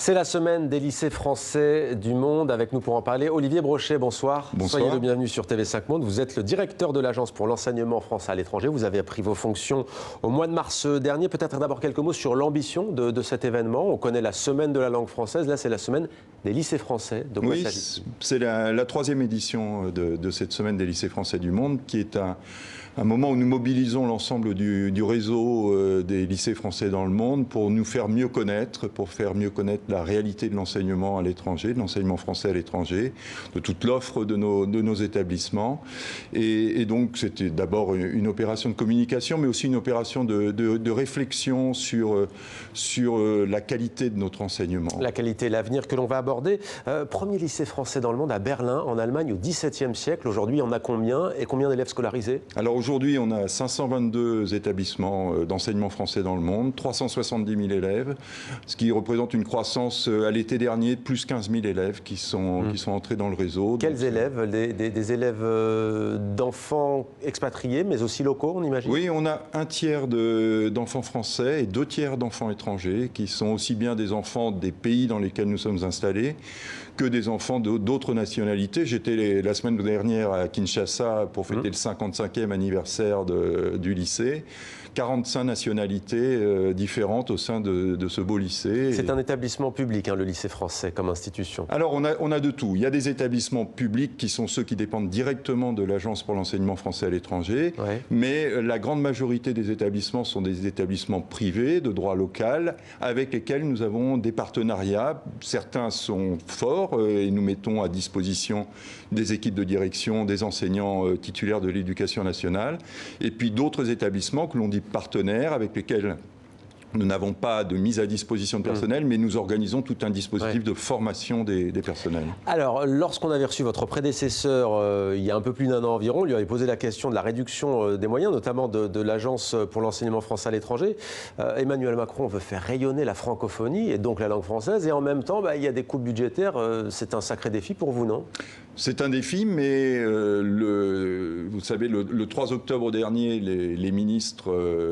C'est la semaine des lycées français du monde. Avec nous pour en parler, Olivier Brochet, bonsoir. Bonsoir. Soyez le bienvenu sur TV5 Monde. Vous êtes le directeur de l'Agence pour l'enseignement français à l'étranger. Vous avez pris vos fonctions au mois de mars dernier. Peut-être d'abord quelques mots sur l'ambition de cet événement. On connaît la semaine de la langue française. Là, c'est la semaine des lycées français. De quoi s'agit-il ? C'est la troisième édition de cette semaine des lycées français du monde, qui est un moment où nous mobilisons l'ensemble du réseau des lycées français dans le monde pour nous faire mieux connaître, pour faire mieux connaître la réalité de l'enseignement à l'étranger, de l'enseignement français à l'étranger, de toute l'offre de nos établissements. Et donc, c'était d'abord une opération de communication, mais aussi une opération de réflexion sur la qualité de notre enseignement. La qualité, l'avenir que l'on va aborder. Premier lycée français dans le monde à Berlin, en Allemagne, au XVIIe siècle. Aujourd'hui, il y en a combien et combien d'élèves scolarisés ? Alors aujourd'hui, on a 522 établissements d'enseignement français dans le monde, 370 000 élèves, ce qui représente une croissance à l'été dernier de plus 15 000 élèves qui sont entrés dans le réseau. Quels élèves ? Des élèves d'enfants expatriés, mais aussi locaux, on imagine ? Oui, on a un tiers d'enfants français et 2 tiers d'enfants étrangers, qui sont aussi bien des enfants des pays dans lesquels nous sommes installés que des enfants d'autres nationalités. J'étais la semaine dernière à Kinshasa pour fêter le 55e anniversaire du lycée. 45 nationalités différentes au sein de ce beau lycée. C'est un établissement public, hein, le lycée français, comme institution. Alors, on a de tout. Il y a des établissements publics qui sont ceux qui dépendent directement de l'Agence pour l'enseignement français à l'étranger, mais la grande majorité des établissements sont des établissements privés, de droit local, avec lesquels nous avons des partenariats. Certains sont forts et nous mettons à disposition des équipes de direction, des enseignants titulaires de l'éducation nationale, et puis d'autres établissements que l'on dit partenaires, avec lesquels nous n'avons pas de mise à disposition de personnel, mais nous organisons tout un dispositif de formation des personnels. Alors, lorsqu'on avait reçu votre prédécesseur il y a un peu plus d'un an environ, on lui avait posé la question de la réduction des moyens, notamment de l'Agence pour l'enseignement français à l'étranger. Emmanuel Macron veut faire rayonner la francophonie et donc la langue française, et en même temps, il y a des coupes budgétaires. C'est un sacré défi pour vous, non ? C'est un défi, mais vous savez, le 3 octobre dernier, les ministres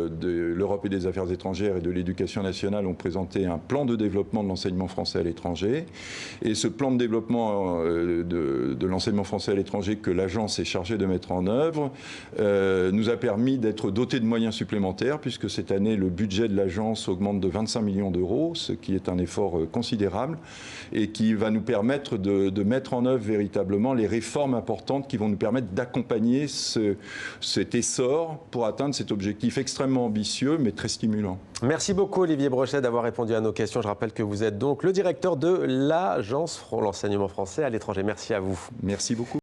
de l'Europe et des Affaires étrangères et de l'Éducation nationale ont présenté un plan de développement de l'enseignement français à l'étranger. Et ce plan de développement de l'enseignement français à l'étranger que l'agence est chargée de mettre en œuvre nous a permis d'être dotés de moyens supplémentaires, puisque cette année, le budget de l'agence augmente de 25 millions d'euros, ce qui est un effort considérable et qui va nous permettre de mettre en œuvre véritablement les réformes importantes qui vont nous permettre d'accompagner cet essor pour atteindre cet objectif extrêmement ambitieux mais très stimulant. Merci beaucoup Olivier Brochet d'avoir répondu à nos questions. Je rappelle que vous êtes donc le directeur de l'Agence pour l'enseignement français à l'étranger. Merci à vous. Merci beaucoup.